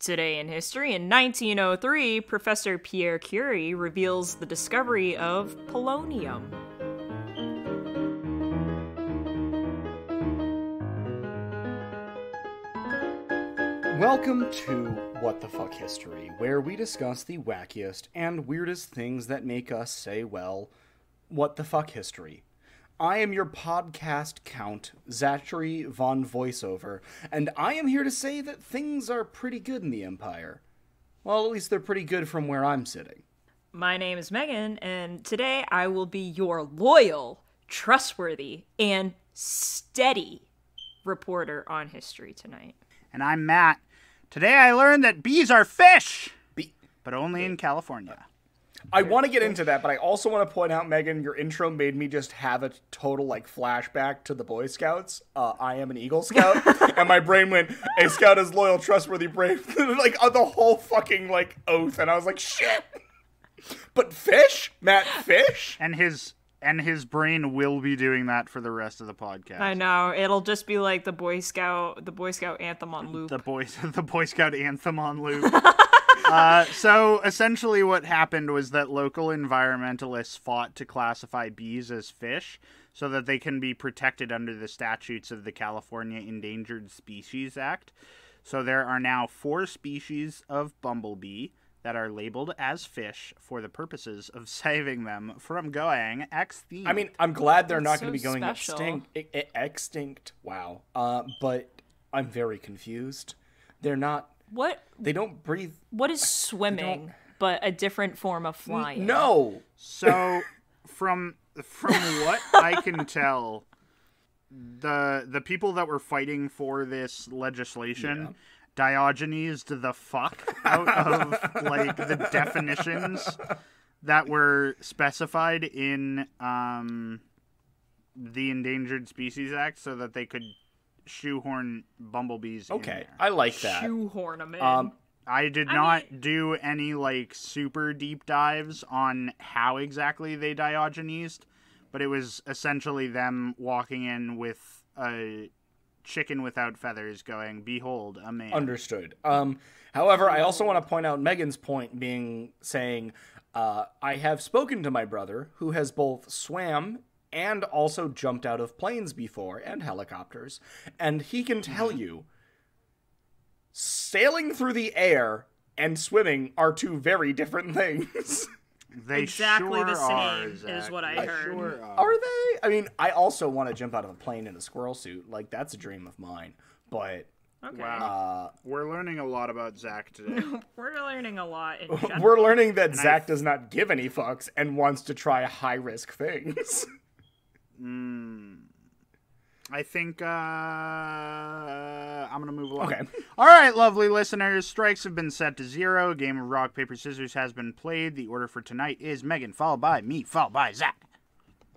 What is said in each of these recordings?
Today in history, in 1903, Professor Pierre Curie reveals the discovery of polonium. Welcome to What the Fuck History, where we discuss the wackiest and weirdest things that make us say, well, what the fuck history. I am your podcast count, Zachary von Voiceover, and I am here to say that things are pretty good in the Empire. Well, at least they're pretty good from where I'm sitting. My name is Meghan, and today I will be your loyal, trustworthy, and steady reporter on history tonight. And I'm Matt. Today I learned that bees are fish, but only in California. I want to get into that, but I also want to point out, Meghan, your intro made me just have a total, flashback to the Boy Scouts. I am an Eagle Scout, and my brain went, a scout is loyal, trustworthy, brave, the whole fucking, oath, and I was like, shit! But fish? Matt, fish? And his brain will be doing that for the rest of the podcast. I know, it'll just be like the Boy Scout anthem on loop. The Boy Scout anthem on loop. So essentially what happened was that local environmentalists fought to classify bees as fish so that they can be protected under the statutes of the California Endangered Species Act. So there are now 4 species of bumblebee that are labeled as fish for the purposes of saving them from going extinct. I mean, I'm glad they're not going to be going special. extinct. Wow. But I'm very confused. They're not... What? They don't breathe. What is swimming, but a different form of flying? No. So, from what I can tell, the people that were fighting for this legislation Diogenes the fuck out of the definitions that were specified in the Endangered Species Act, so that they could shoehorn bumblebees in there. I like that. Shoehorn them in. I did not do any super deep dives on how exactly they Diogenesed, but it was essentially them walking in with a chicken without feathers going, behold, a man. Understood. However, I also want to point out Megan's point saying, I have spoken to my brother who has both swam and also jumped out of planes before, and helicopters. And he can tell you, sailing through the air and swimming are 2 very different things. They exactly sure the same are, Zach. is what I heard. Sure are they? I mean, I also want to jump out of a plane in a squirrel suit. That's a dream of mine. But... Okay. Wow. We're learning a lot about Zach today. We're learning a lot in general. We're learning that Zach does not give any fucks and wants to try high-risk things. I think I'm going to move along. Okay. All right, lovely listeners. Strikes have been set to 0. A game of rock, paper, scissors has been played. The order for tonight is Meghan, followed by me, followed by Zach.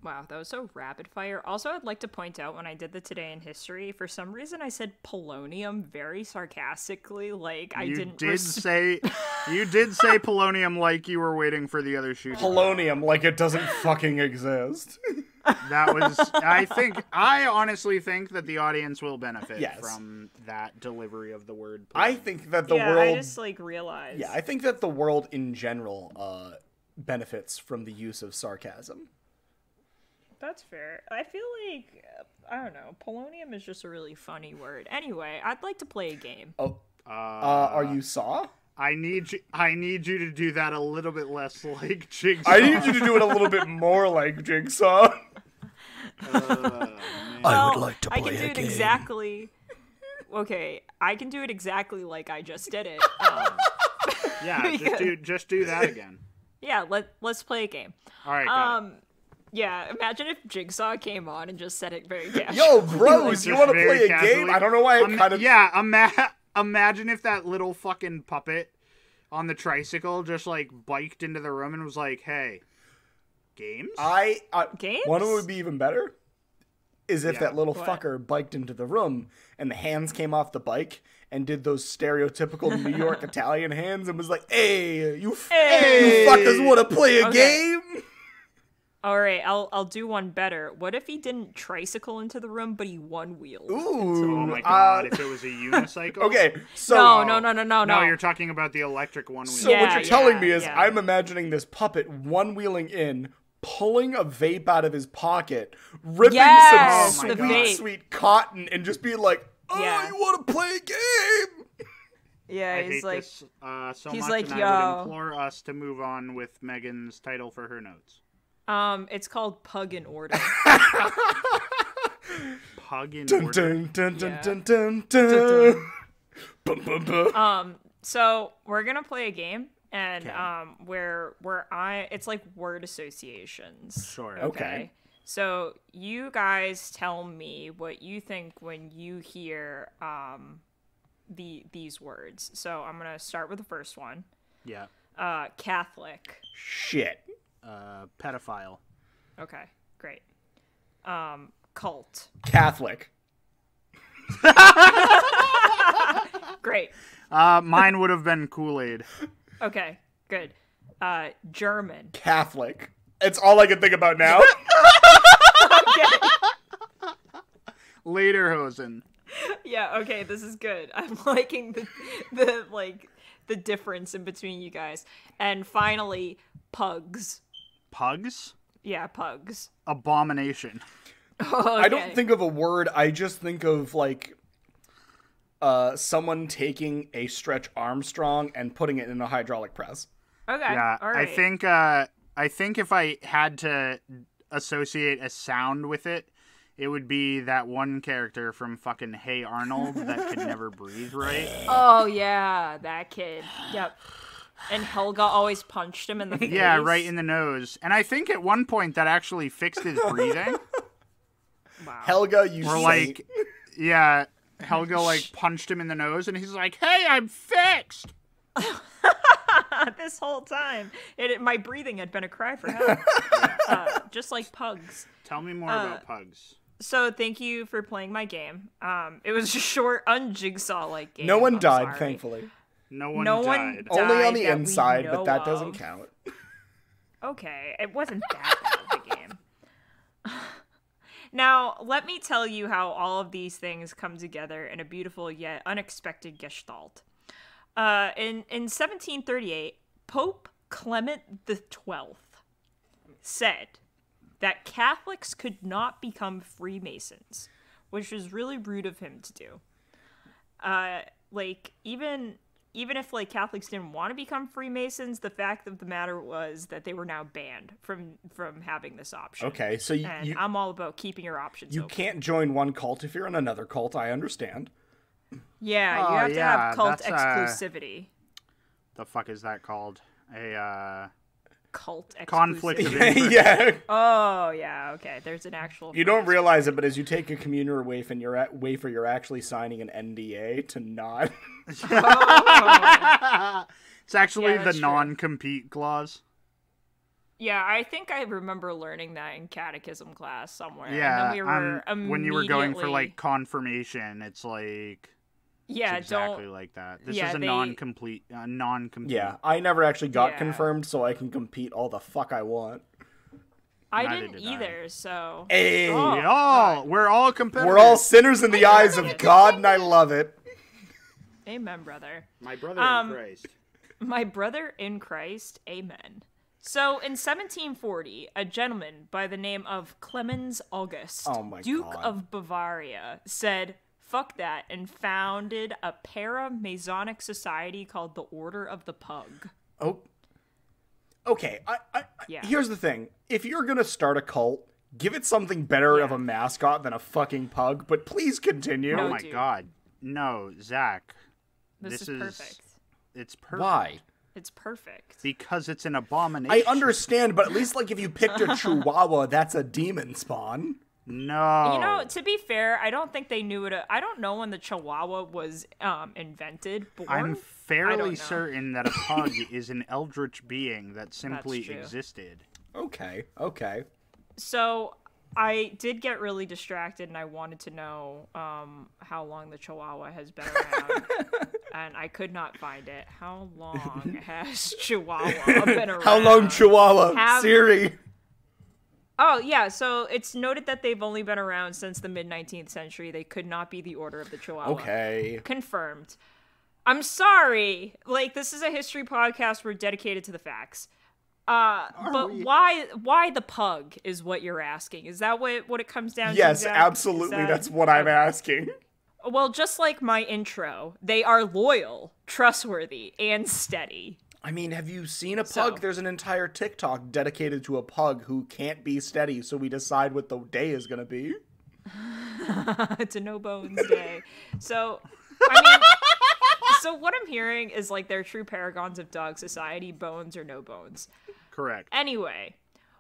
Wow, that was so rapid fire. Also, I'd like to point out, when I did the Today in History, for some reason I said polonium very sarcastically, You did say polonium like you were waiting for the other shoe. Polonium like it doesn't fucking exist. That was, I honestly think that the audience will benefit from that delivery of the word polonium. I think that the world... I just, realized. Yeah, I think that the world in general benefits from the use of sarcasm. That's fair. I feel like, I don't know, polonium is just a really funny word. Anyway, I'd like to play a game. Oh, are you Saw? I need you to do that a little bit less like Jigsaw. I need you to do it a little bit more like Jigsaw. I would like to play I can do it exactly. Okay, I can do it exactly like I just did it. Yeah, just do that again. Yeah, let's play a game. All right. Got it. Yeah, imagine if Jigsaw came on and just said it very casually. Yo, bros, you want to play a game? I don't know why I kind of... Yeah, imagine if that little fucking puppet on the tricycle just, biked into the room and was like, hey, games? Games? One of them would be even better is if that little fucker biked into the room and the hands came off the bike and did those stereotypical New York Italian hands and was like, hey, you fuckers want to play a game? All right, I'll do one better. What if he didn't tricycle into the room, but he one-wheeled? Oh my god, if it was a unicycle? Okay, so... No. You're talking about the electric one-wheel. So what you're telling me is yeah. I'm imagining this puppet one-wheeling in, pulling a vape out of his pocket, ripping some sweet cotton, and just being like, you want to play a game? Yeah, I he's hate like... this so he's much, like, and I would implore us to move on with Megan's title for her notes. It's called Pug in Order. Pug in dun, Order? Dun, dun, dun, dun, dun, dun. Bum, bum, bum. So we're gonna play a game, and where it's like word associations. Sure. Okay. So you guys tell me what you think when you hear these words. So I'm gonna start with the first one. Yeah. Catholic. Shit. Pedophile. Okay, great. Cult. Catholic. Great. Mine would have been Kool-Aid. Okay, good. German. Catholic. It's all I can think about now. Okay. Lederhosen. Yeah, okay, this is good. I'm liking the difference in between you guys. And finally, pugs. Pugs? Yeah, pugs. Abomination. Okay. I don't think of a word. I just think of like someone taking a Stretch Armstrong and putting it in a hydraulic press. Okay. Yeah, all right. I think if I had to associate a sound with it, it would be that one character from fucking Hey Arnold that could never breathe right. Oh yeah, that kid. Yep. And Helga always punched him in the face. Yeah, right in the nose. And I think at one point that actually fixed his breathing. Wow. Helga, you Or saint. like, yeah, Helga like punched him in the nose, and he's like, "Hey, I'm fixed." This whole time, my breathing had been a cry for help. Just like pugs. Tell me more about pugs. So thank you for playing my game. It was a short, unjigsaw-like game. No one I'm died, sorry. thankfully. No one No one died. died. Only on the that we inside, know but that of. doesn't count. Okay, it wasn't that bad of a game. Now, let me tell you how all of these things come together in a beautiful yet unexpected gestalt. In 1738, Pope Clement XII said that Catholics could not become Freemasons, which was really rude of him to do. Even if like Catholics didn't want to become Freemasons, the fact of the matter was that they were now banned from having this option. Okay, so I'm all about keeping your options you open. can't join one cult if you're in another cult. I understand. Yeah, you have to have cult that's, exclusivity. The fuck is that called? A Cult exclusivity. conflict of interest. Yeah. Oh, yeah, okay. There's an actual... You don't realize it, but as you take a communal wafer, you're actually signing an NDA to not... It's actually Yeah, the that's true. non-compete clause. Yeah, I think I remember learning that in catechism class somewhere. Yeah, and then we were when you were going for immediately- like confirmation, it's like Yeah, it's exactly don't... like that. This Yeah, is a they- non-compete. Yeah, I never actually got Yeah. confirmed, so I can compete all the fuck I want. I Neither didn't did I. either, so... Hey, Oh. We're all competitors. we're all sinners in the eyes of God, and I love it. Amen, brother. My brother in Christ. My brother in Christ, amen. So, in 1740, a gentleman by the name of Clemens August, Oh my Duke God. of Bavaria, said, fuck that, and founded a para-Masonic society called the Order of the Pug. Oh, okay. Yeah. Here's the thing: if you're gonna start a cult, give it something better of a mascot than a fucking pug. But please continue. No, Oh my dude. god. No, Zach. This is perfect. It's perfect. Why? It's perfect. Because it's an abomination. I understand, but at least like if you picked a Chihuahua, that's a demon spawn. No. You know, to be fair, I don't think they knew it. I don't know when the Chihuahua was invented. Born? I'm I fairly don't know. certain that a pug is an eldritch being that simply true. existed. Okay. So I did get really distracted, and I wanted to know how long the Chihuahua has been around, and I could not find it. How long has Chihuahua been around? How long, Chihuahua? Have- Siri. Oh, yeah, so it's noted that they've only been around since the mid-19th century. They could not be the Order of the Chihuahua. Okay. Confirmed. I'm sorry. Like, this is a history podcast. We're dedicated to the facts. But why the pug is what you're asking? Is that what it comes down to? Yes, Zach? absolutely. That's what I'm asking. Well, just like my intro, they are loyal, trustworthy, and steady. I mean, have you seen a pug? There's an entire TikTok dedicated to a pug who can't be steady, so we decide what the day is going to be. It's a no bones day. So, I mean, so what I'm hearing is like they're true paragons of dog society, bones or no bones. Correct. Anyway,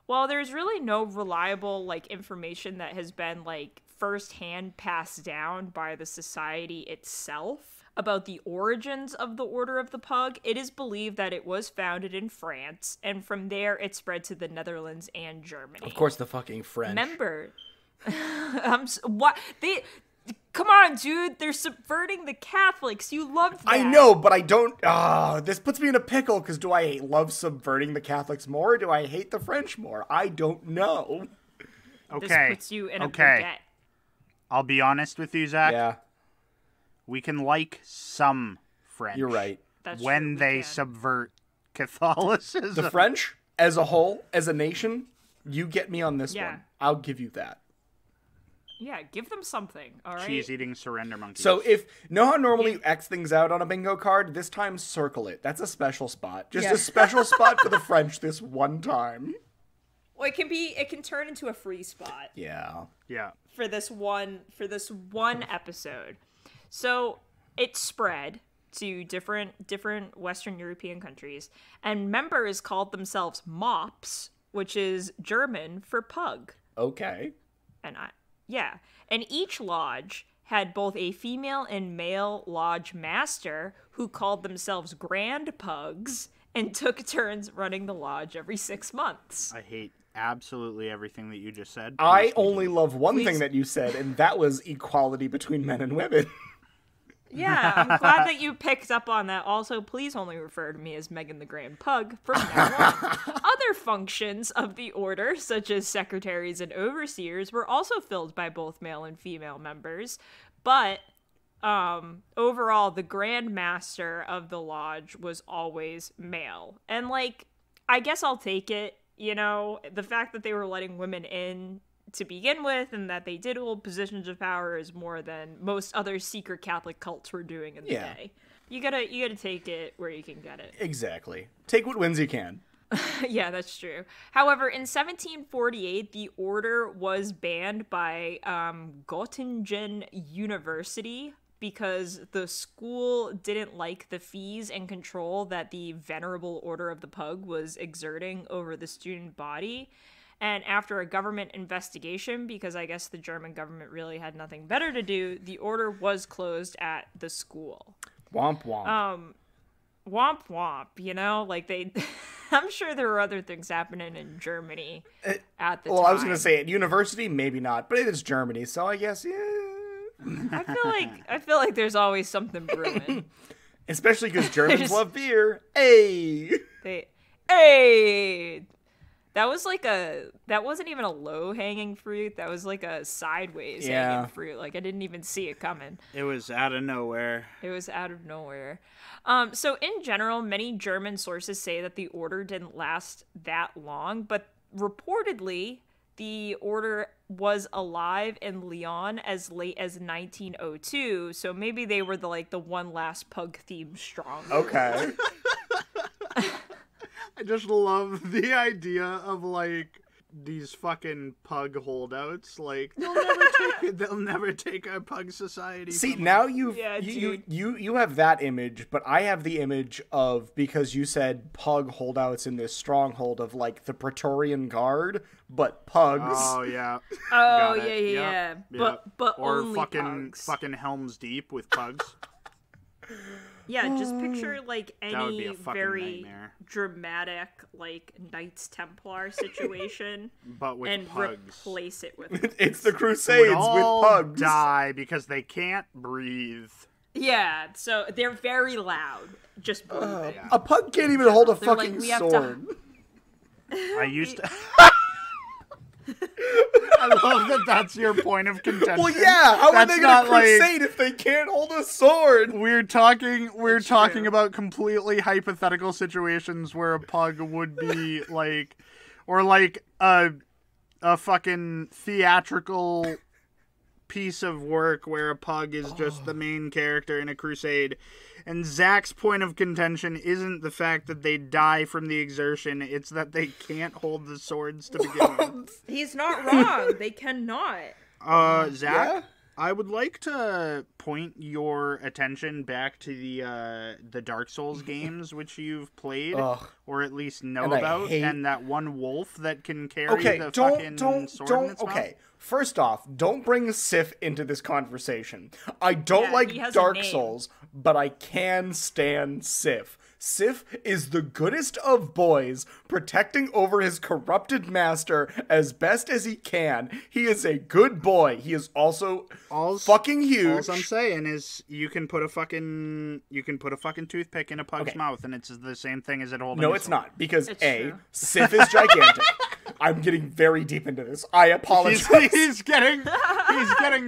while there's really no reliable like information that has been like firsthand passed down by the society itself about the origins of the Order of the Pug, it is believed that it was founded in France, and from there it spread to the Netherlands and Germany. Of course, the fucking French. Remember, come on, dude, they're subverting the Catholics. You loved that. I know, but I don't. This puts me in a pickle, because do I love subverting the Catholics more, or do I hate the French more? I don't know. Okay. This puts you in a baguette. I'll be honest with you, Zach. Yeah. We can like some French. You're right. That's when true, they subvert Catholicism. The French, as a whole, as a nation, you get me on this Yeah. one. I'll give you that. Yeah, give them something, all right? Cheese-eating surrender monkeys. So know how normally you X things out on a bingo card? This time, circle it. That's a special spot. Just a special spot for the French this one time. Well, it can turn into a free spot. Yeah. Yeah. For this one episode. So it spread to different Western European countries, and members called themselves mops, which is German for pug. Okay. And each lodge had both a female and male lodge master who called themselves grand pugs and took turns running the lodge every 6 months. I hate absolutely everything that you just said. I only love one thing that you said, and that was equality between men and women. Yeah, I'm glad that you picked up on that. Also, please only refer to me as Meghan the Grand Pug from now on. Other functions of the order, such as secretaries and overseers, were also filled by both male and female members. But overall, the Grand Master of the lodge was always male. And, like, I guess I'll take it. You know, the fact that they were letting women in to begin with, and that they did hold positions of power is more than most other secret Catholic cults were doing in the day. You gotta take it where you can get it. Exactly. Take what wins you can. Yeah, that's true. However, in 1748, the order was banned by Göttingen University because the school didn't like the fees and control that the Venerable Order of the Pug was exerting over the student body. And after a government investigation, because I guess the German government really had nothing better to do, the order was closed at the school. Womp womp. Womp womp, you know? Like, they... I'm sure there were other things happening in Germany at the time. Well, I was going to say, at university, maybe not, but it's Germany, so I guess, yeah. I feel like there's always something brewing. Especially because Germans love beer. Hey! Hey! That wasn't even a low-hanging fruit. That was like a sideways hanging fruit. Like, I didn't even see it coming. It was out of nowhere. So in general, many German sources say that the order didn't last that long, but reportedly, the order was alive in Lyon as late as 1902, so maybe they were the one last pug theme strong. Okay. I just love the idea of, like, these fucking pug holdouts. Like, they'll never take our pug society. See, now you have that image, but I have the image of, because you said pug holdouts in this stronghold of, like, the Praetorian Guard, but pugs. Oh, yeah. Oh, yeah. Yep. But or only pugs. fucking Helm's Deep with pugs. Yeah, just picture, like, any very nightmare. dramatic, like, Knights Templar situation. But with and pugs. Replace it with It's the Crusades with pugs. Die because they can't breathe. Yeah, so they're very loud. Just breathing. A pug can't even hold a They're fucking like, sword. I used to... I love that that's your point of contention. Well, yeah. How are they That's going to not crusade if they can't hold a sword? We're talking true. about completely hypothetical situations where a pug would be like, or like a fucking theatrical piece of work where a pug is just the main character in a crusade. And Zach's point of contention isn't the fact that they die from the exertion, it's that they can't hold the swords to begin with. He's not wrong. They cannot. Zach, Yeah? I would like to point your attention back to the Dark Souls games which you've played, Ugh. or at least know And I about, hate- and that one wolf that can carry Okay, the don't, fucking don't, sword in don't. its mouth. Okay, first off, don't bring Sif into this conversation. I don't Yeah, like he has a Dark name. Souls, but I can stand Sif. Sif is the goodest of boys, protecting over his corrupted master as best as he can. He is a good boy. He is also fucking huge. All I'm saying is you can put a fucking toothpick in a pug's Okay. mouth, and it's the same thing as it holding. No, a it's sword. not, because It's A, true. Sif is gigantic. I'm getting very deep into this. I apologize. He's getting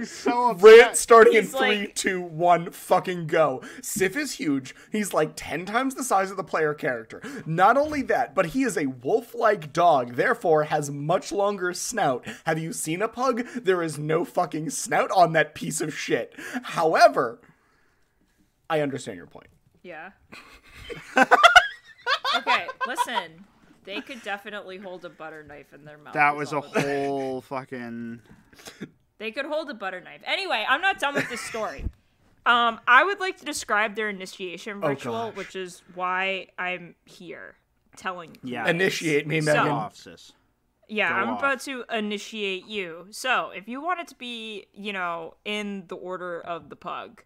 so upset. Rant starting in He's 3, like- 2, 1, fucking go. Sif is huge. He's like 10 times the size of the player character. Not only that, but he is a wolf-like dog, therefore has much longer snout. Have you seen a pug? There is no fucking snout on that piece of shit. However, I understand your point. Yeah. Okay, listen. They could definitely hold a butter knife in their mouth. That is was a all I'm saying. whole fucking. They could hold a butter knife. Anyway, I'm not done with this story. I would like to describe their initiation ritual, gosh. which is why I'm here telling you. Yeah. Initiate me, So- Megan. Go off, sis. Yeah, Go I'm off. about to initiate you. So, if you wanted to be, in the order of the pug,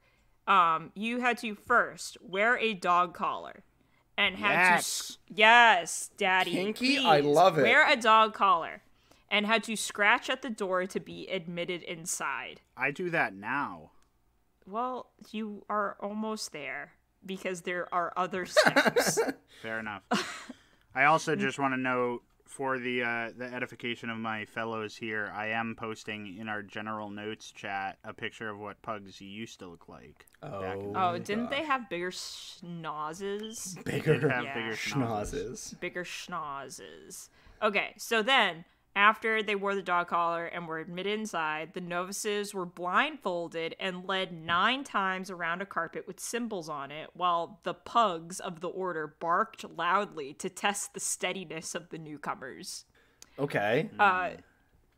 you had to first wear a dog collar and had Yes. Yes, daddy. Kinky? please, I love it. Wear a dog collar and had to scratch at the door to be admitted inside. I do that now. Well, you are almost there because there are other steps. Fair enough. I also just want to note, for the edification of my fellows here, I am posting in our general notes chat a picture of what pugs used to look like. back in the Oh, day. didn't they have bigger schnozzes? Bigger Did have Yeah. bigger schnozzes. Bigger schnozzes. Okay, so then, after they wore the dog collar and were admitted inside, the novices were blindfolded and led 9 times around a carpet with symbols on it, while the pugs of the order barked loudly to test the steadiness of the newcomers. Okay.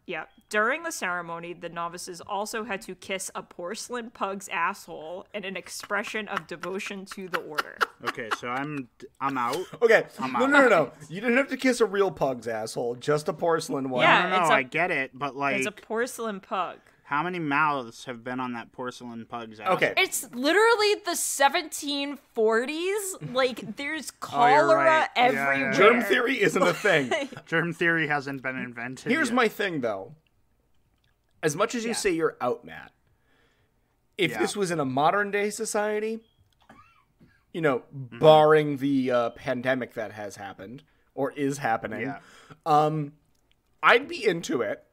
Yeah. During the ceremony, the novices also had to kiss a porcelain pug's asshole in an expression of devotion to the order. Okay, so I'm out. Okay. I'm No, out. no, no, no. You didn't have to kiss a real pug's asshole, just a porcelain one. Yeah. No, it's a- I get it, but like, It's a porcelain pug. how many mouths have been on that porcelain pug's ass? Okay. It's literally the 1740s. Like, there's Oh, you're cholera right. Yeah, yeah, everywhere. yeah. Germ theory isn't a thing. Germ theory hasn't been invented. Here's yet. my thing, though. As much as you Yeah. say you're out, Matt, if Yeah. this was in a modern day society, barring the pandemic that has happened or is happening, Yeah. I'd be into it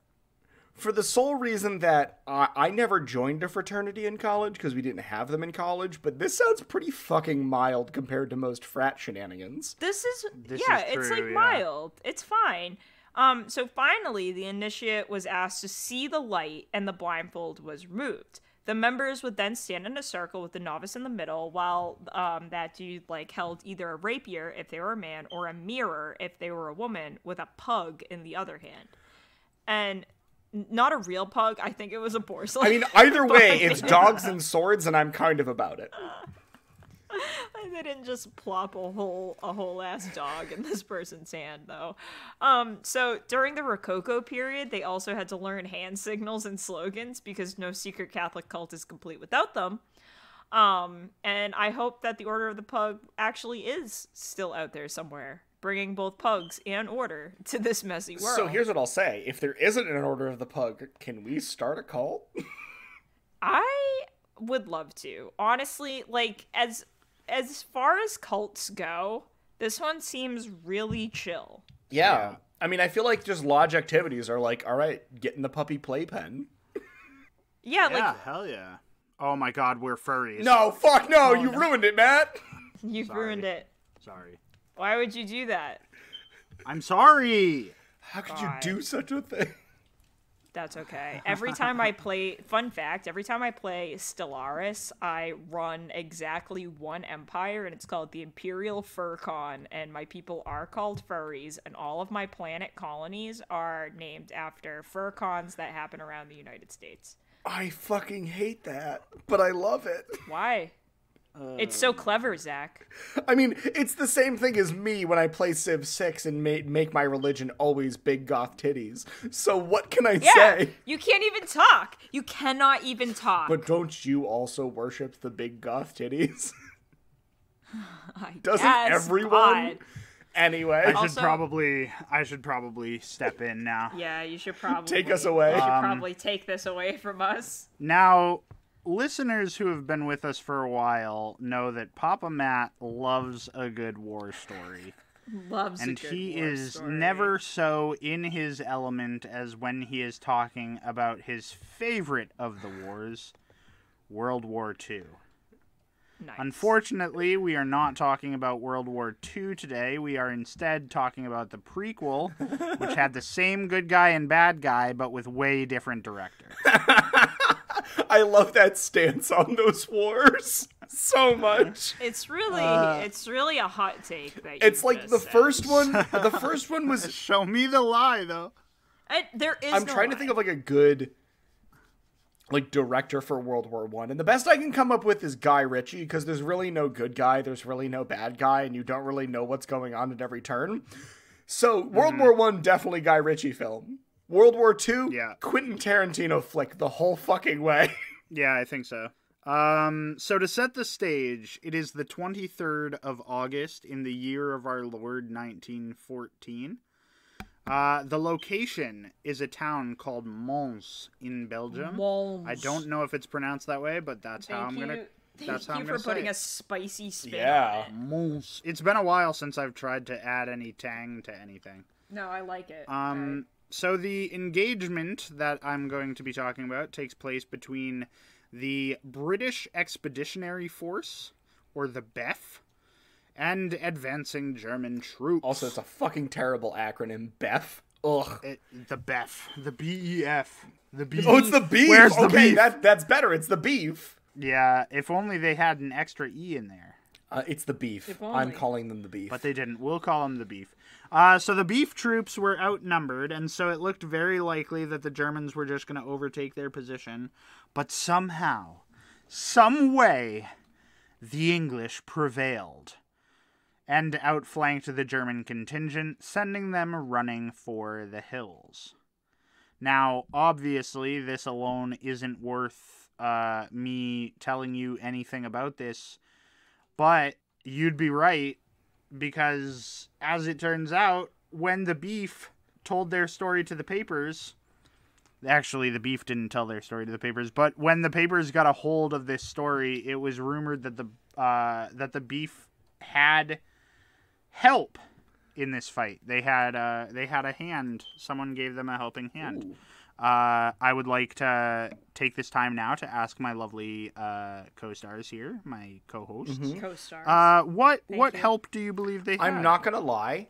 for the sole reason that I never joined a fraternity in college because we didn't have them in college, but this sounds pretty fucking mild compared to most frat shenanigans. This is This yeah, is it's true, like yeah. mild. It's fine. So finally the initiate was asked to see the light and the blindfold was removed. The members would then stand in a circle with the novice in the middle while that dude held either a rapier if they were a man or a mirror if they were a woman with a pug in the other hand. And not a real pug, I think it was a porcelain. I mean, either way, it's dogs and swords, and I'm kind of about it. They didn't just plop a whole ass dog in this person's hand, though. So during the Rococo period, they also had to learn hand signals and slogans because no secret Catholic cult is complete without them. And I hope that the Order of the Pug actually is still out there somewhere, bringing both pugs and order to this messy world. So here's what I'll say. If there isn't an Order of the Pug, can we start a cult? I would love to. Honestly, as far as cults go, this one seems really chill. Yeah. I mean, I feel like just lodge activities are like, all right, get in the puppy playpen. Yeah, Yeah, like hell yeah. Oh my god, we're furries. No, fuck no, you ruined it, Matt. you've Sorry. ruined it. Sorry. Why would you do that? I'm sorry. How could God. you do such a thing? That's okay. Every time I play, fun fact, every time I play Stellaris, I run exactly one empire, and it's called the Imperial Furcon, and my people are called furries, and all of my planet colonies are named after furcons that happen around the United States. I fucking hate that, but I love it. Why? It's so clever, Zach. I mean, it's the same thing as me when I play Civ 6 and make my religion always big goth titties. So what can I Yeah, say? you can't even talk. You cannot even talk. But don't you also worship the big goth titties? I Doesn't guess, everyone? God. Anyway, I Also- should probably step in now. Yeah, you should probably Take us away. You should probably take this away from us. Now, listeners who have been with us for a while know that Papa Matt loves a good war story. Loves And a good he war is story. never so in his element as when he is talking about his favorite of the wars, World War II. Nice. Unfortunately, we are not talking about World War II today. We are instead talking about the prequel, which had the same good guy and bad guy, but with way different director. I love that stance on those wars so much. It's really a hot take that you It's like just the said. first one. The first one was. Show me the lie, though. There is. I'm trying to think of like a good, like, director for World War One, and the best I can come up with is Guy Ritchie, because there's really no good guy, there's really no bad guy, and you don't really know what's going on at every turn. So World War One, definitely Guy Ritchie film. World War Two, Yeah. Quentin Tarantino flick the whole fucking way. Yeah, I think so. So to set the stage, it is the 23rd of August in the year of our Lord 1914. The location is a town called Mons in Belgium. Mons. I don't know if it's pronounced that way, but that's how I'm gonna. That's how I'm Thank you gonna for say putting it. a spicy spin Yeah. on it. Mons. It's been a while since I've tried to add any tang to anything. No, I like it. So the engagement that I'm going to be talking about takes place between the British Expeditionary Force, or the BEF, and advancing German troops. Also, it's a fucking terrible acronym, BEF. Ugh. The BEF. The BEF. The beef. Oh, it's the beef. Where's the okay, beef? that's better. It's the beef. Yeah, if only they had an extra E in there. It's the beef. If I'm only. calling them the beef. But they didn't. We'll call them the beef. So the beef troops were outnumbered, and so it looked very likely that the Germans were just going to overtake their position. But somehow, some way, the English prevailed and outflanked the German contingent, sending them running for the hills. Now, obviously, this alone isn't worth me telling you anything about this, but you'd be right, because as it turns out, when the beef told their story to the papers, actually the beef didn't tell their story to the papers, but when the papers got a hold of this story, it was rumored that the beef had help in this fight. They had a hand. Someone gave them a helping hand. Ooh. I would like to take this time now to ask my lovely co-stars here, my co-hosts. Co-stars. What you. help do you believe they had? I'm not gonna lie.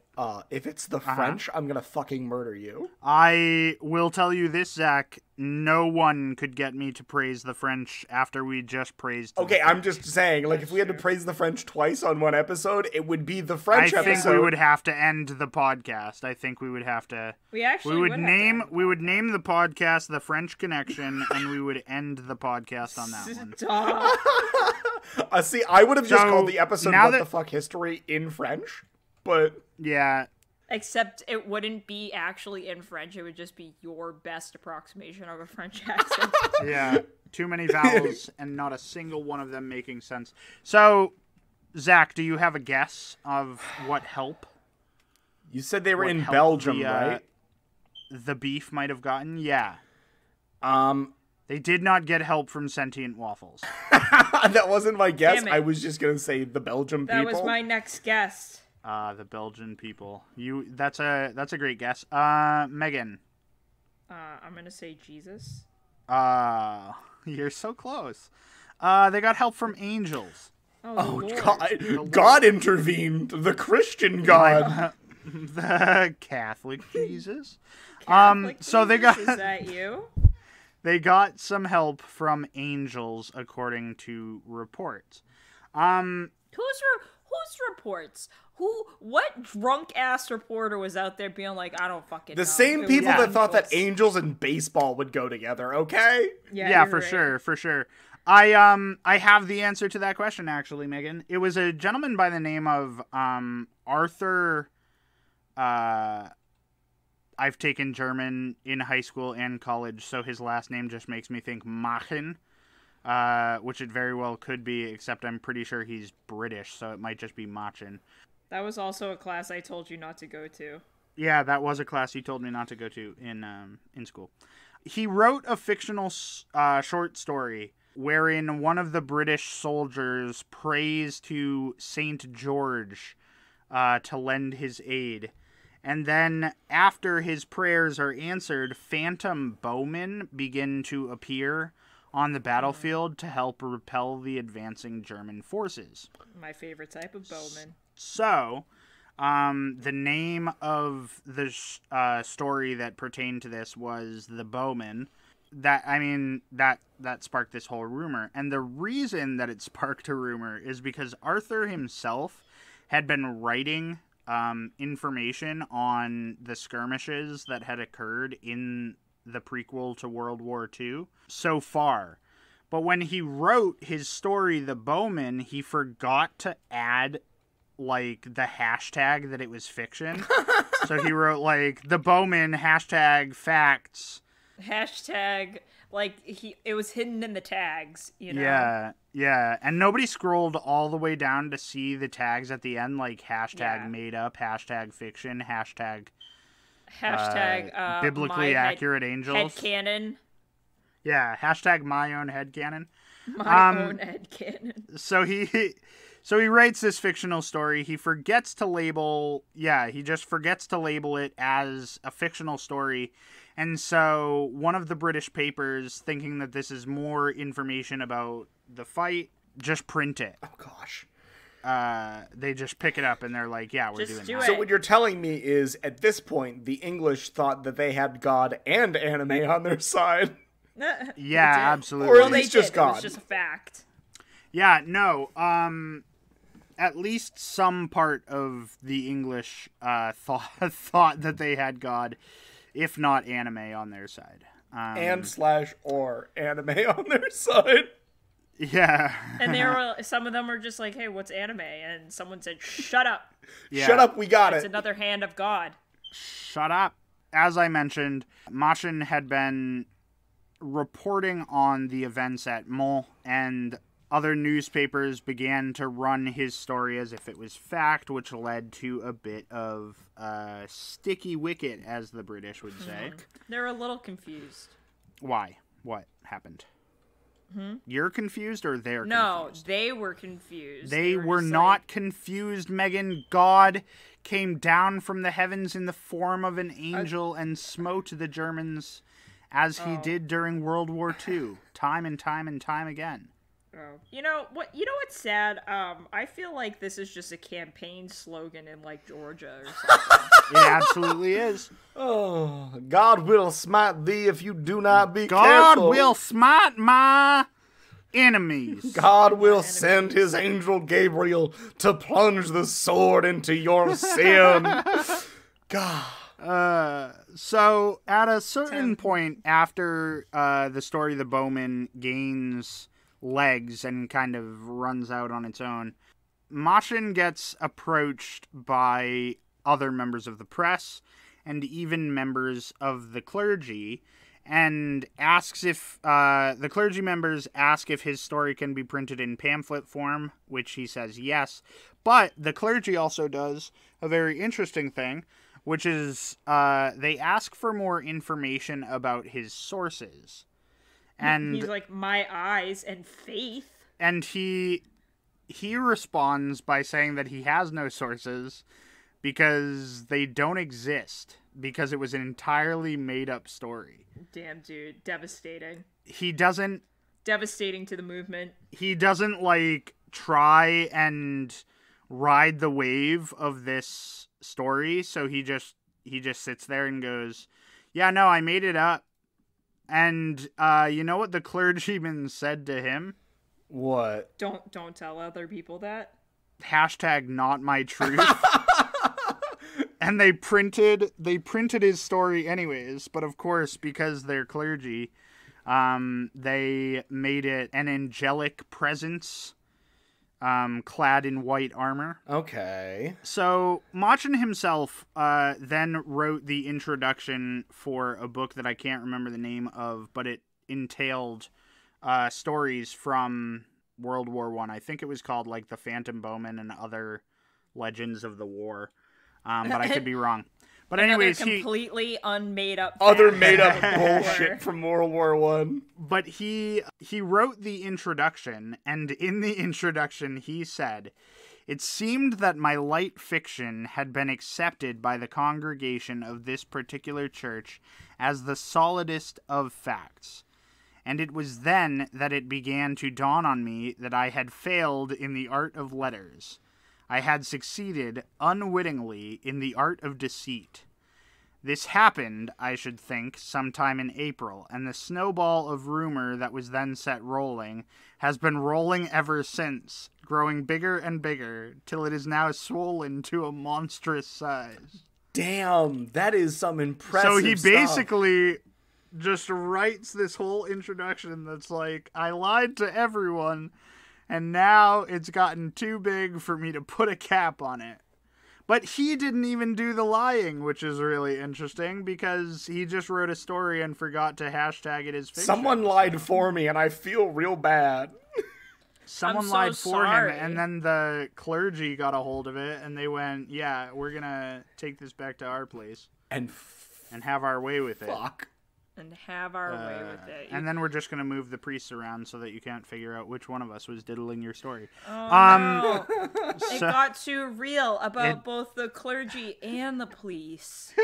If it's the French, I'm gonna fucking murder you. I will tell you this, Zach. No one could get me to praise the French after we just praised. Okay, the I'm just saying, like, if we had to praise the French twice on one episode, it would be the French I think episode. we would have to end the podcast. I think we would have to. We actually We would have to name end the we would name the podcast The French Connection, and we would end the podcast on that one. Stop. See, I would have just So, called the episode now "What that- the Fuck History" in French, but Yeah. Except it wouldn't be actually in French. It would just be your best approximation of a French accent. Yeah, too many vowels and not a single one of them making sense. So, Zach, do you have a guess of what help? you said they were what in help Belgium, the, right? The beef might have gotten? Yeah. Um, They did not get help from sentient waffles. that wasn't my guess. Damn it. I was just gonna say the Belgium That people. was my next guess. The Belgian people. That's a great guess. Megan. I'm gonna say Jesus. You're so close. They got help from angels. Oh, Lord. God intervened. The Christian God. The Catholic Jesus. Catholic So they Jesus, got is that you? they got some help from angels, according to reports. Whose reports? What drunk ass reporter was out there being like, I don't fucking know. The same It people was that thought that angels. angels and baseball would go together, okay? Yeah, you're for right. sure. I have the answer to that question, actually, Megan. It was a gentleman by the name of Arthur. I've taken German in high school and college, so his last name just makes me think Machen, which it very well could be, except I'm pretty sure he's British, so it might just be Machen. That was also a class I told you not to go to. Yeah, that was a class you told me not to go to in school. He wrote a fictional short story wherein one of the British soldiers prays to Saint George to lend his aid. And then after his prayers are answered, phantom bowmen begin to appear on the battlefield to help repel the advancing German forces. My favorite type of bowman. So, the name of the story that pertained to this was The Bowman. That sparked this whole rumor. And the reason that it sparked a rumor is because Arthur himself had been writing information on the skirmishes that had occurred in the prequel to World War II so far. But when he wrote his story, The Bowman, he forgot to add like the hashtag that it was fiction. So he wrote like The Bowman hashtag facts. Hashtag, like, it was hidden in the tags, you know? Yeah. And nobody scrolled all the way down to see the tags at the end, like hashtag made up, hashtag fiction, hashtag biblically accurate angels. Headcanon. Yeah, hashtag my own headcanon. My own headcanon. So he writes this fictional story. He forgets to label it as a fictional story. And so one of the British papers, thinking that this is more information about the fight, just print it. Oh, gosh. They just pick it up and they're like, yeah, we're doing that. So what you're telling me is, at this point, the English thought that they had God and anime on their side. Yeah, absolutely. Or at Well, least they just did. It was God. just a fact. Yeah, no. At least some part of the English thought that they had God, if not anime, on their side. Or anime on their side. Yeah. And some of them were just like, hey, what's anime? And someone said, shut up. Yeah. Shut up, we got It's it. another hand of God. Shut up. As I mentioned, Machen had been reporting on the events at Mons, and other newspapers began to run his story as if it was fact, which led to a bit of sticky wicket, as the British would say. They're a little confused. Why? What happened? You're confused or they're No, confused? they were confused. They were just not like, confused, Megan. God came down from the heavens in the form of an angel and smote the Germans as he did during World War II, time and time and time again. Oh. You know what's sad? I feel like this is just a campaign slogan in like Georgia or something. It absolutely is. Oh, God will smite thee if you do not be God careful. will smite my enemies. God will send his angel Gabriel to plunge the sword into your sin. God. So at a certain point after the story of the Bowman gains legs and kind of runs out on its own, Machen gets approached by other members of the press and even members of the clergy, and asks if the clergy members ask if his story can be printed in pamphlet form, which he says yes. But the clergy also does a very interesting thing, which is they ask for more information about his sources. And He's like, my eyes and faith. and he he responds by saying that he has no sources because they don't exist, because it was an entirely made-up story. Damn, dude. Devastating. He doesn't... Devastating to the movement. He doesn't, like, try and ride the wave of this story, so he just sits there and goes, yeah, no, I made it up. And you know what the clergyman said to him? What? Don't tell other people that. Hashtag not my truth. And they printed his story anyways, but of course, because they're clergy, they made it an angelic presence, clad in white armor. Okay. So Machen himself then wrote the introduction for a book that I can't remember the name of, but it entailed stories from World War I. I think it was called like The Phantom Bowman and Other Legends of the War, but I could be wrong. But anyways, completely unmade up. Other made up bullshit from World War I. But he wrote the introduction, and in the introduction he said, "It seemed that my light fiction had been accepted by the congregation of this particular church as the solidest of facts. And it was then that it began to dawn on me that I had failed in the art of letters. I had succeeded, unwittingly, in the art of deceit. This happened, I should think, sometime in April, and the snowball of rumor that was then set rolling has been rolling ever since, growing bigger and bigger, till it is now swollen to a monstrous size." Damn, that is some impressive So he stuff. basically just writes this whole introduction that's like, I lied to everyone, and now it's gotten too big for me to put a cap on it. But he didn't even do the lying, which is really interesting, because he just wrote a story and forgot to hashtag it as fiction. Someone lied for me, and I feel real bad. Someone lied for him, and then the clergy got a hold of it, and they went, yeah, we're gonna take this back to our place. And have our way with it. Fuck. And have our way with it. And then we're just going to move the priests around so that you can't figure out which one of us was diddling your story. Oh, no. It got too real about both the clergy and the police.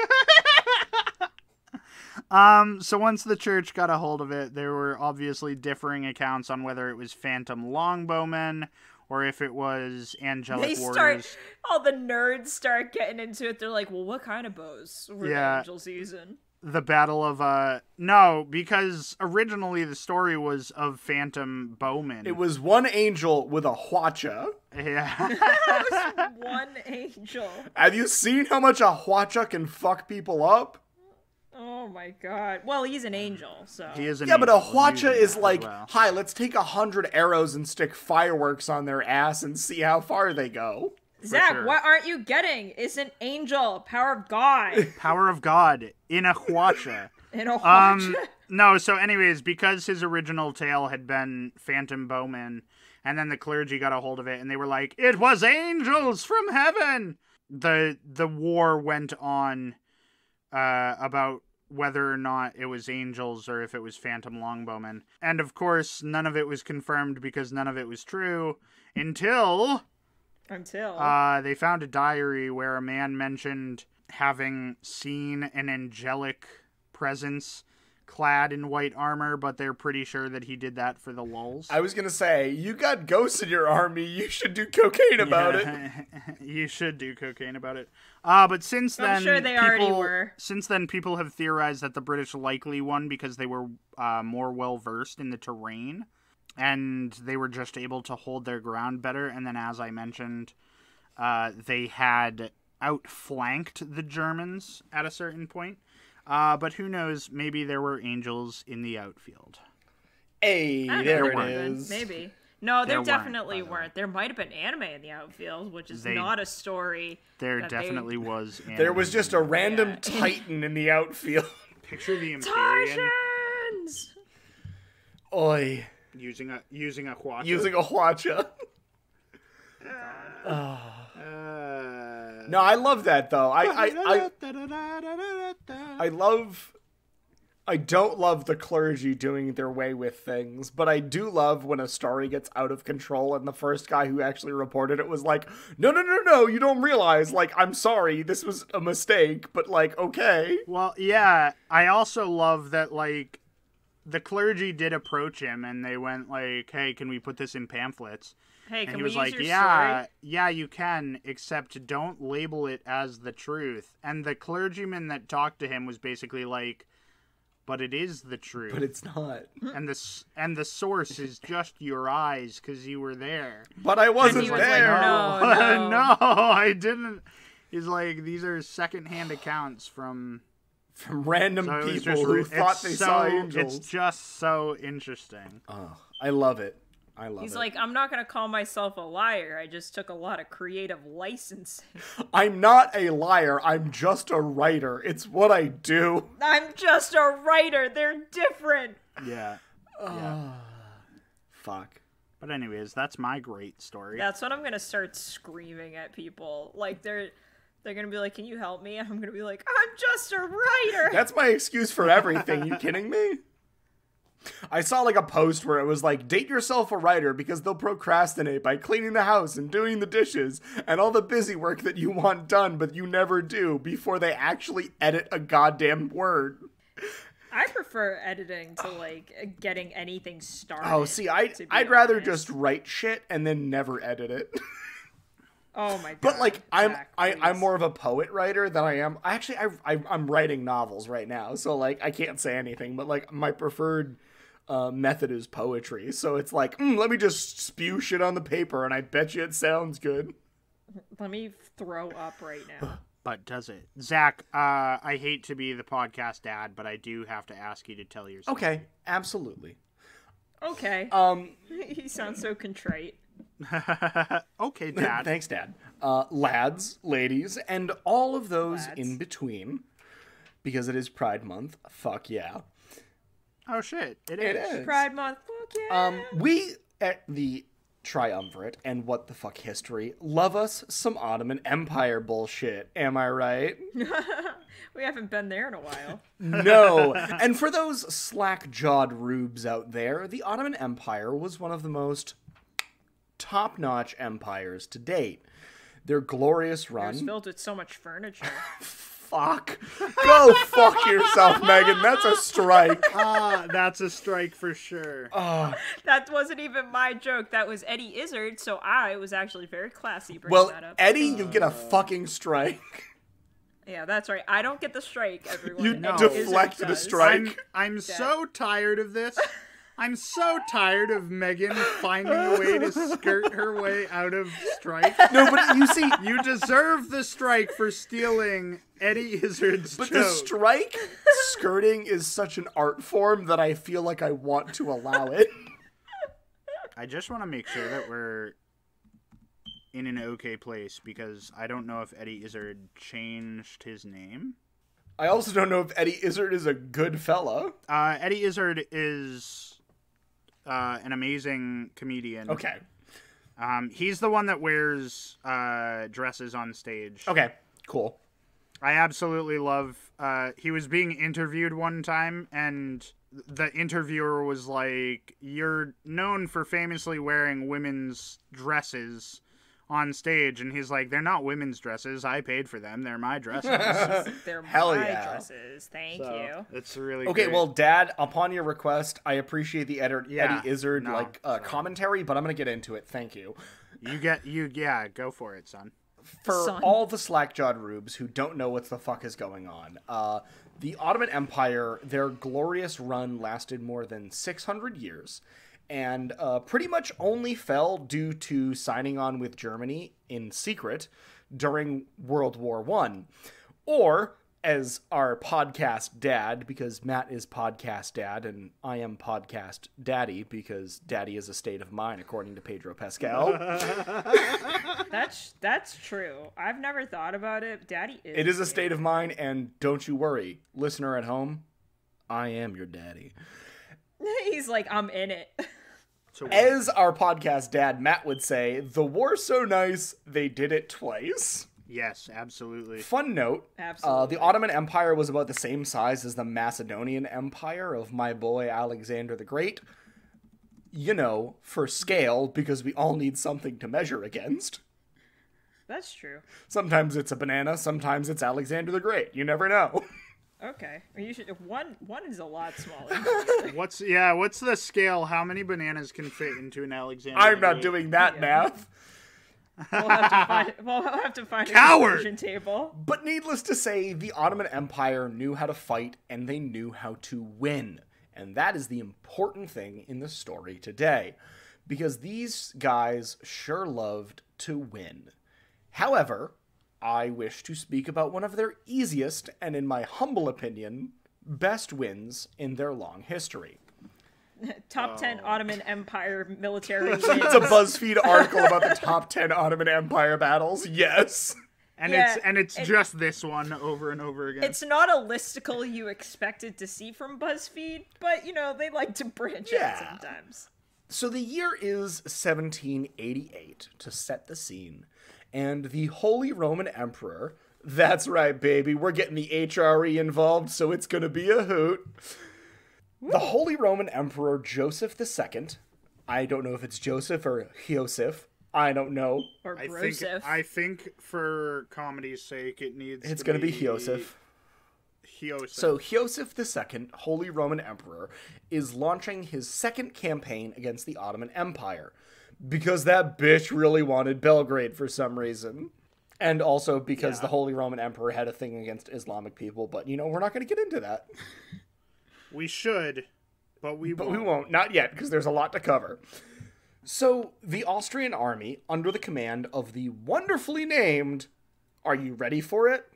So once the church got a hold of it, there were obviously differing accounts on whether it was phantom longbowmen or if it was angelic warriors. All the nerds start getting into it. They're like, well, what kind of bows were the angels using? The battle of, no, because originally the story was of phantom bowmen. It was one angel with a hwacha. Yeah. It was one angel. Have you seen how much a hwacha can fuck people up? Oh my god. Well, he's an angel, so. He is an angel. But a hwacha is like, hi, let's take 100 arrows and stick fireworks on their ass and see how far they go. Zach, what aren't you getting? It's an angel. Power of God. Power of God in a hwacha. In a hwacha? No, so anyways, because his original tale had been Phantom Bowman, and then the clergy got a hold of it, and they were like, it was angels from heaven! The war went on about whether or not it was angels or if it was phantom longbowmen. And of course, none of it was confirmed because none of it was true until they found a diary where a man mentioned having seen an angelic presence clad in white armor, but they're pretty sure that he did that for the lulz. I was gonna say, you got ghosts in your army, you should do cocaine about it. You should do cocaine about it. But since then, I'm sure they already were. Since then, people have theorized that the British likely won because they were more well-versed in the terrain, and they were just able to hold their ground better. And then, as I mentioned, they had outflanked the Germans at a certain point. But who knows, maybe there were angels in the outfield. Hey, there it is. Maybe. No, there definitely weren't. There might have been anime in the outfield, which is not a story. There definitely was anime. There was just a random titan in the outfield. Picture the Empyrean. Titans! Oi. Using a hwacha. Using a hwacha. No, I love that though. I I don't love the clergy doing their way with things, but I do love when a story gets out of control and the first guy who actually reported it was like, no, you don't realize, like, I'm sorry, this was a mistake, but, like, okay. Well, yeah, I also love that, like, the clergy did approach him and they went like, hey, can we put this in pamphlets? Hey, and can he we was use like, your yeah, story? yeah, you can, except don't label it as the truth. And the clergyman that talked to him was basically like, but it is the truth. But it's not. And the source is just your eyes because you were there. But I wasn't he was there. like, no. No, I didn't. He's like, these are secondhand accounts from random so people just, who thought they saw angels. It's just so interesting. Oh, I love it. He's like, I'm not going to call myself a liar. I just took a lot of creative licensing. I'm not a liar. I'm just a writer. It's what I do. I'm just a writer. They're different. Yeah. Fuck. But anyways, that's my great story. That's when I'm going to start screaming at people. Like, they're going to be like, can you help me? And I'm going to be like, I'm just a writer. That's my excuse for everything. You kidding me? I saw like a post where it was like, date yourself a writer because they'll procrastinate by cleaning the house and doing the dishes and all the busy work that you want done but you never do before they actually edit a goddamn word. I prefer editing to like getting anything started. Oh, see, I'd rather just write shit and then never edit it. Oh my god! But like, Zach, I'm more of a poet writer than I am. Actually, I'm writing novels right now, so like I can't say anything. But like my preferred method is poetry. So it's like, let me just spew shit on the paper, and I bet you it sounds good. Let me throw up right now. But does it? Zach, I hate to be the podcast dad, but I do have to ask you to tell your story. Okay, absolutely. Okay. He sounds so contrite. Okay, Dad. Thanks, Dad. Lads, ladies, and all of those Lads. in between, because it is Pride Month. Fuck yeah. Oh shit! It It is. is. Pride Month. Fuck yeah. We at the Triumvirate and What the Fuck History love us some Ottoman Empire bullshit. Am I right? We haven't been there in a while. No. And for those slack-jawed rubes out there, the Ottoman Empire was one of the most top-notch empires to date. Their glorious It run... was filled with so much furniture. Fuck. Go fuck yourself, Meghan. That's a strike. That's a strike for sure. That wasn't even my joke. That was Eddie Izzard, so I was actually very classy bringing Well, that up. Eddie, you get a fucking strike. Yeah, that's right. I don't get the strike, everyone. You Eddie Izzard deflected a does. strike. I'm so tired of this. I'm so tired of Meghan finding a way to skirt her way out of strike. No, but you see... You deserve the strike for stealing Eddie Izzard's But joke. the strike skirting is such an art form that I feel like I want to allow it. I just want to make sure that we're in an okay place because I don't know if Eddie Izzard changed his name. I also don't know if Eddie Izzard is a good fella. Eddie Izzard is an amazing comedian. Okay. He's the one that wears dresses on stage. Okay, cool. I absolutely love... he was being interviewed one time, and the interviewer was like, you're known for famously wearing women's dresses on stage. And he's like, they're not women's dresses. I paid for them. They're my dresses. They're Hell my yeah. dresses. Thank you. It's really Okay, great. well, Dad, upon your request, I appreciate the Eddie Izzard sorry. commentary, but I'm going to get into it. Thank you. Yeah, go for it, son. For Son. all the slack-jawed rubes who don't know what the fuck is going on, the Ottoman Empire, their glorious run lasted more than 600 years, and pretty much only fell due to signing on with Germany in secret during World War I. Or, as our podcast dad, because Matt is podcast dad, and I am podcast daddy, because daddy is a state of mind, according to Pedro Pascal. That's true. I've never thought about it. Daddy is. It is a state of mind, and don't you worry, listener at home, I am your daddy. He's like, I'm in it. So As our podcast dad, Matt, would say, the war's so nice, they did it twice. Yes, absolutely. Fun note, Absolutely. the Ottoman Empire was about the same size as the Macedonian Empire of my boy Alexander the Great. You know, for scale, because we all need something to measure against. That's true. Sometimes it's a banana, sometimes it's Alexander the Great. You never know. Okay. You should one is a lot smaller than the other. What's the scale? How many bananas can fit into an Alexander? I'm not doing that math. We'll have to find Coward! a conversion table. But needless to say, the Ottoman Empire knew how to fight and they knew how to win. And that is the important thing in the story today. Because these guys sure loved to win. However, I wish to speak about one of their easiest, and in my humble opinion, best wins in their long history. Top 10 Ottoman Empire military wins. It's a BuzzFeed article about the top 10 Ottoman Empire battles. Yes. And Yeah, it's just this one over and over again. It's not a listicle you expected to see from BuzzFeed, but, you know, they like to branch out sometimes. So the year is 1788 to set the scene, and the Holy Roman Emperor, that's right, baby, we're getting the HRE involved, so it's gonna be a hoot. The Holy Roman Emperor Joseph II, I don't know if it's Joseph or Joseph, I don't know. Or I Grosef. think for comedy's sake, It's gonna be Joseph. Joseph. So Joseph II, Holy Roman Emperor, is launching his second campaign against the Ottoman Empire. Because that bitch really wanted Belgrade for some reason. And also because the Holy Roman Emperor had a thing against Islamic people. But, you know, we're not going to get into that. We should, but we won't. Not yet, because there's a lot to cover. So, the Austrian army, under the command of the wonderfully named, are you ready for it?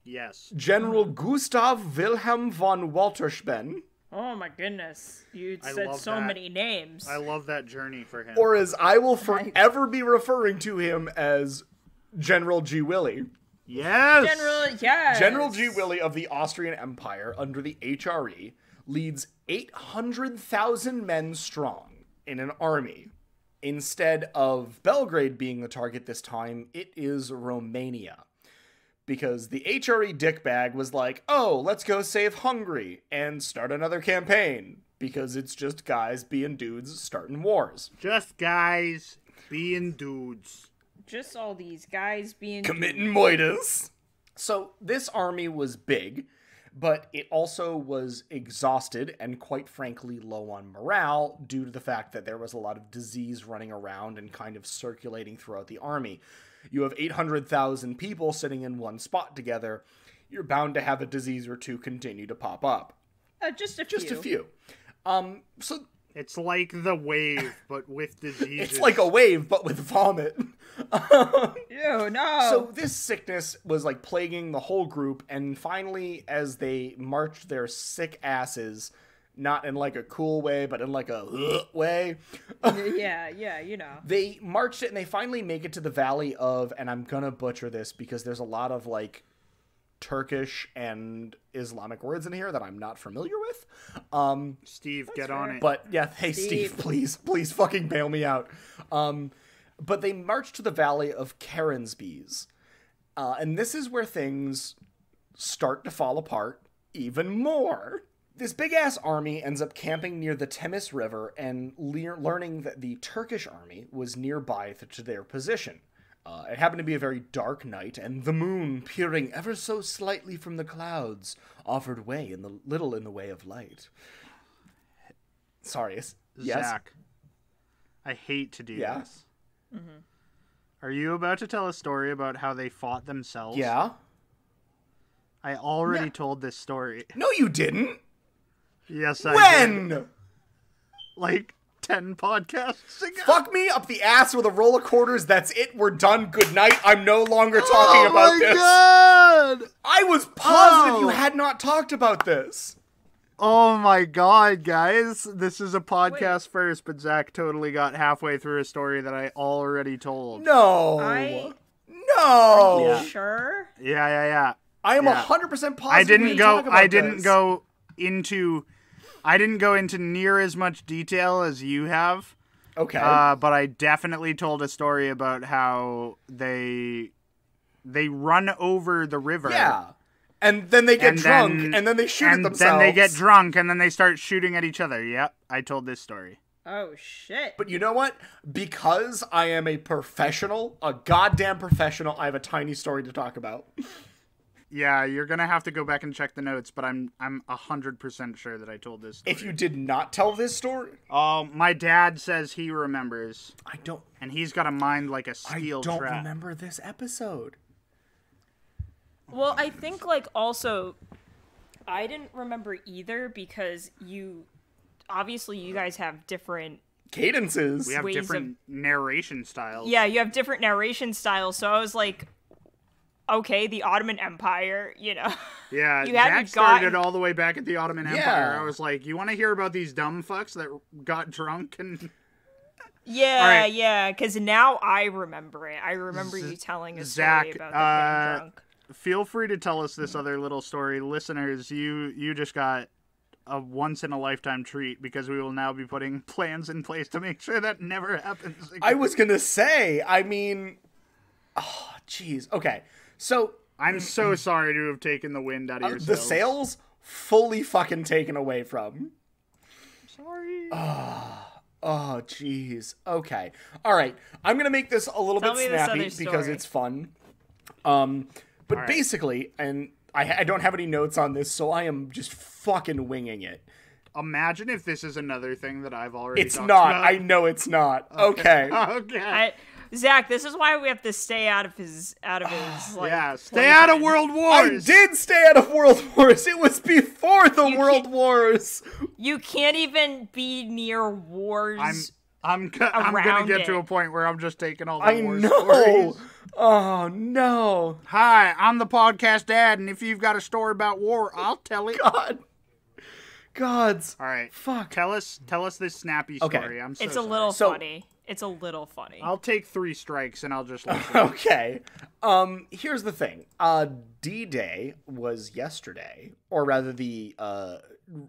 Yes. General Gustav Wilhelm von Walterspен. Oh my goodness. You I said love so that. many names. I love that journey for him. Or as I will forever be referring to him as General G. Willie. Yes! General G. Willie of the Austrian Empire under the HRE leads 800,000 men strong in an army. Instead of Belgrade being the target this time, it is Romania. Because the HRE dickbag was like, oh, let's go save Hungary and start another campaign. Because it's just guys being dudes starting wars. Just guys being dudes. Just all these guys being... Committing moitas. So this army was big, but it also was exhausted and quite frankly low on morale due to the fact that there was a lot of disease running around and kind of circulating throughout the army. You have 800,000 people sitting in one spot together. You're bound to have a disease or two continue to pop up. Just a few. So it's like the wave, but with diseases. it's like a wave, but with vomit. Ew, no. So this sickness was like plaguing the whole group, and finally, as they marched their sick asses, not in like a cool way, but in like a way. yeah, you know. They marched it, and they finally make it to the valley of, and I'm gonna butcher this because there's a lot of like Turkish and Islamic words in here that I'm not familiar with. Steve, get on it. But yeah, hey Steve, please fucking bail me out. But they marched to the valley of Kerensbees. And this is where things start to fall apart even more. This big-ass army ends up camping near the Temiz River and learning that the Turkish army was nearby to their position. It happened to be a very dark night, and the moon, peering ever so slightly from the clouds, offered little in the way of light. Sorry, yes? Zach, I hate to do this. Mm-hmm. Are you about to tell a story about how they fought themselves? Yeah. I already told this story. No, you didn't. Yes, I did. When? Like 10 podcasts ago. Fuck me up the ass with a roll of quarters. That's it. We're done. Good night. I'm no longer talking about this. Oh my god! I was positive you had not talked about this. Oh my god, guys. This is a podcast first, but Zach totally got halfway through a story that I already told. No. Are No. you sure? Yeah. I am 100% positive. I didn't go into near as much detail as you have. Okay. But I definitely told a story about how they they run over the river. Yeah. And then they get drunk, and then they shoot at themselves. And then they get drunk, and then they start shooting at each other. Yep, I told this story. Oh, shit. But you know what? Because I am a professional, a goddamn professional, I have a tiny story to talk about. Yeah, you're going to have to go back and check the notes, but I'm 100% sure that I told this story. If you did not tell this story... Oh, my dad says he remembers. I don't... And he's got a mind like a steel trap. I don't remember this episode. Well, I think, like, also, I didn't remember either because obviously you guys have different cadences. We have different narration styles. Yeah, you have different narration styles, so I was like, okay, the Ottoman Empire, you know. Yeah, Zach started all the way back at the Ottoman Empire. I was like, you want to hear about these dumb fucks that got drunk and... Yeah, right. Yeah, because now I remember it. I remember you telling a story about them getting drunk. Feel free to tell us this other little story. Listeners, you just got a once-in-a-lifetime treat because we will now be putting plans in place to make sure that never happens again. I was going to say, I mean... Oh, jeez. Okay, so... I'm so sorry to have taken the wind out of your sails. The sails fully fucking taken away from. Sorry. Oh, jeez. Okay. All right. I'm going to make this a little bit snappy because it's fun. But basically, and I don't have any notes on this, so I am just fucking winging it. Imagine if this is another thing that I've already talked about. It's not. I know it's not. Okay. Okay. Zach, this is why we have to stay out of his like, yeah, stay out of World Wars. I did stay out of World Wars. It was before the World Wars. You can't even be near wars. I'm gonna get to a point where I'm just taking all the war stories. Oh no! Hi, I'm the podcast dad, and if you've got a story about war, I'll tell it. Gods. All right, fuck. Tell us this snappy story. I'm so It's sorry. a little funny. It's a little funny. I'll take 3 strikes, and I'll just listen. Okay. Here's the thing. D-Day was yesterday, or rather, the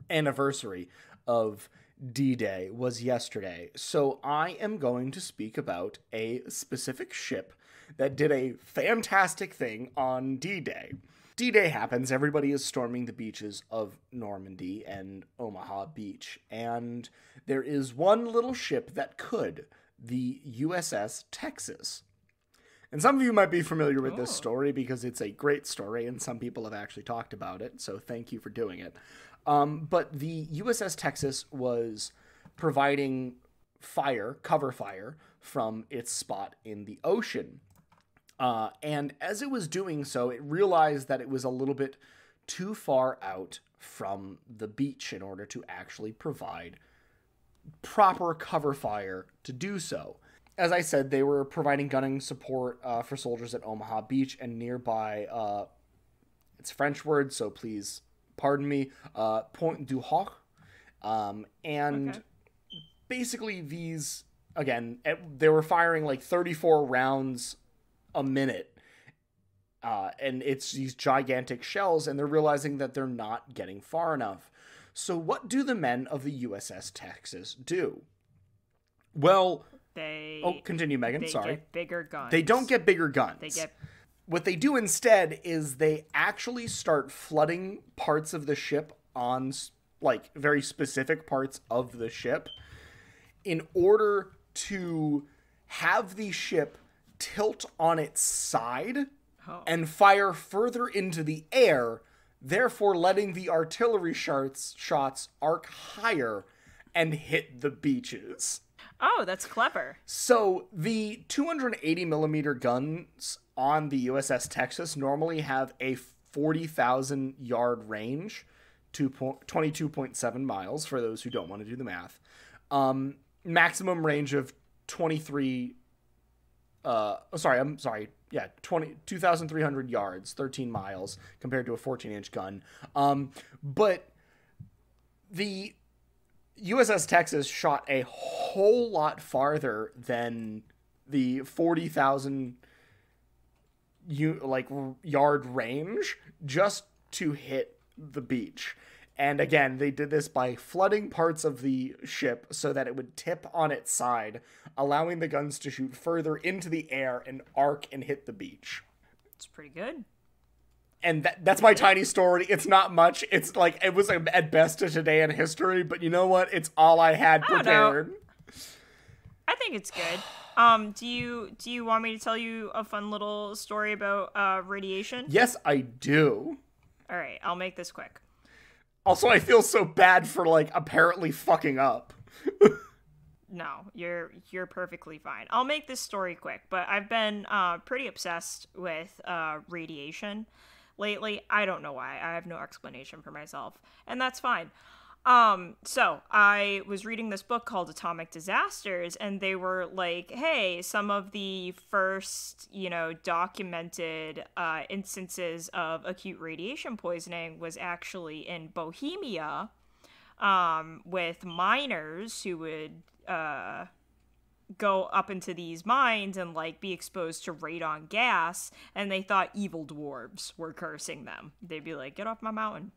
anniversary of D-Day was yesterday. So I am going to speak about a specific ship that did a fantastic thing on D-Day. D-Day happens, everybody is storming the beaches of Normandy and Omaha Beach, and there is one little ship that could, the USS Texas. And some of you might be familiar with this story because it's a great story, and some people have actually talked about it, so thank you for doing it. But the USS Texas was providing cover fire, from its spot in the ocean. And as it was doing so, it realized that it was a little bit too far out from the beach in order to actually provide proper cover fire to do so. As I said, they were providing gunning support for soldiers at Omaha Beach and nearby, it's a French word, so please pardon me, Pointe du Hoc. Basically these, again, they were firing like 34 rounds a minute. And it's these gigantic shells, and they're realizing that they're not getting far enough. So what do the men of the USS Texas do? Well, continue, Megan. Sorry. They get bigger guns. They don't get bigger guns. What they do instead is they actually start flooding parts of the ship on, like, very specific parts of the ship in order to have the ship tilt on its side and fire further into the air, therefore letting the artillery shots arc higher and hit the beaches. Oh, that's clever. So the 280 millimeter guns on the USS Texas normally have a 40,000 yard range, 22.7 miles for those who don't want to do the math. Maximum range of 2,300 yards, 13 miles, compared to a 14-inch gun. But the USS Texas shot a whole lot farther than the 40,000 yard range just to hit the beach. And again, they did this by flooding parts of the ship so that it would tip on its side, allowing the guns to shoot further into the air and arc and hit the beach. pretty good. And that's my tiny story. It's not much. It's like, it was at best a today in history, but you know what? It's all I had prepared. I think it's good. Do you want me to tell you a fun little story about radiation? Yes, I do. All right, I'll make this quick. Also, I feel so bad for, like, apparently fucking up. No, you're perfectly fine. I'll make this story quick, but I've been pretty obsessed with radiation lately. I don't know why. I have no explanation for myself, and that's fine. So I was reading this book called Atomic Disasters, and they were like, hey, some of the first, documented instances of acute radiation poisoning was actually in Bohemia, with miners who would go up into these mines and like be exposed to radon gas, and they thought evil dwarves were cursing them. They'd be like, get off my mountain.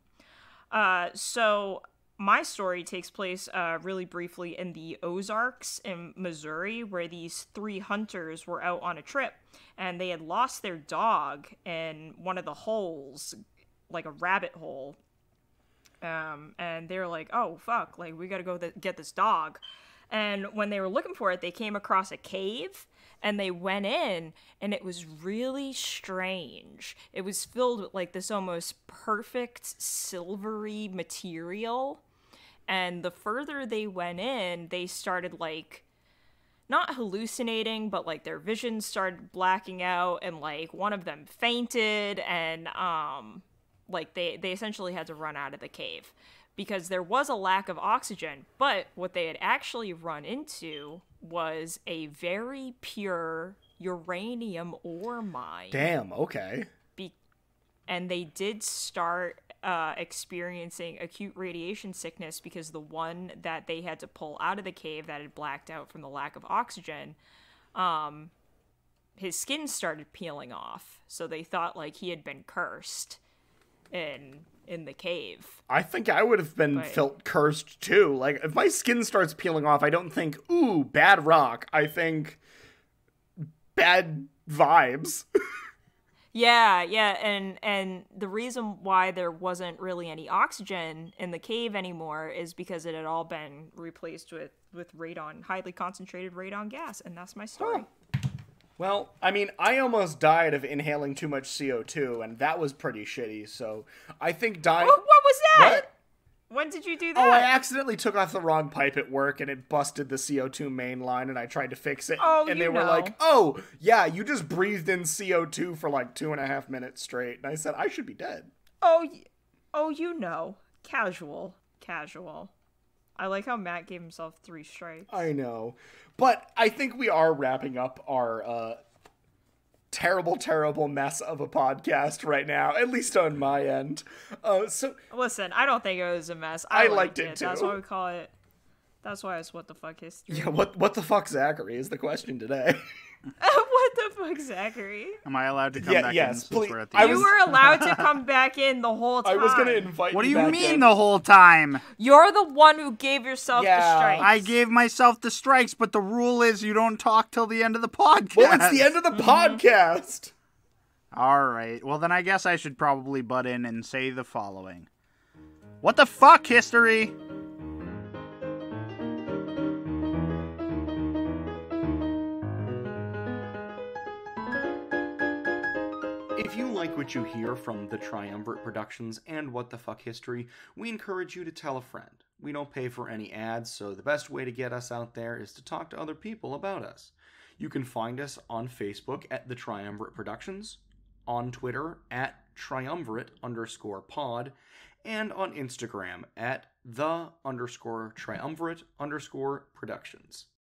So my story takes place really briefly in the Ozarks in Missouri, where these 3 hunters were out on a trip, and they had lost their dog in one of the holes, like a rabbit hole. And they were like, oh, fuck, like, we gotta go get this dog. And when they were looking for it, they came across a cave, and they went in, and it was really strange. It was filled with, like, this almost perfect silvery material. And the further they went in, they started, like, not hallucinating, but, like, their vision started blacking out, and, like, one of them fainted, and, like, they essentially had to run out of the cave because there was a lack of oxygen. But what they had actually run into was a very pure uranium ore mine. Damn, okay. And they did start experiencing acute radiation sickness because the one that they had to pull out of the cave that had blacked out from the lack of oxygen, his skin started peeling off. So they thought, like, he had been cursed in the cave. I think I would have felt cursed too. Like, if my skin starts peeling off, I don't think, ooh, bad rock. I think bad vibes. Yeah, and the reason why there wasn't really any oxygen in the cave anymore is because it had all been replaced with radon, highly concentrated radon gas, and that's my story. Oh. Well, I mean, I almost died of inhaling too much CO2, and that was pretty shitty, so I think dying... What was that? What? When did you do that? Oh, I accidentally took off the wrong pipe at work, and it busted the CO2 main line, and I tried to fix it, and they were like, oh, yeah, you just breathed in CO2 for like 2.5 minutes straight, and I said, I should be dead. Oh, Casual. I like how Matt gave himself 3 strikes. I know. But I think we are wrapping up our terrible mess of a podcast right now, at least on my end. So listen, I don't think it was a mess. I liked it too. That's why we call it. That's why it's What the Fuck History. Yeah, what the fuck, Zachary, is the question today. What the fuck, Zachary? Am I allowed to come back in since please. we're at the You were allowed to come back in the whole time. I was going to invite What you do you back mean in. the whole time? You're the one who gave yourself the strikes. I gave myself the strikes, but the rule is you don't talk till the end of the podcast. Well, it's the end of the podcast. All right. Well, then I guess I should probably butt in and say the following. What the fuck, history? If you like what you hear from the Triumvirate Productions and What the Fuck History, we encourage you to tell a friend. We don't pay for any ads, so the best way to get us out there is to talk to other people about us. You can find us on Facebook at the Triumvirate Productions, on Twitter at triumvirate_pod, and on Instagram at the_triumvirate_productions.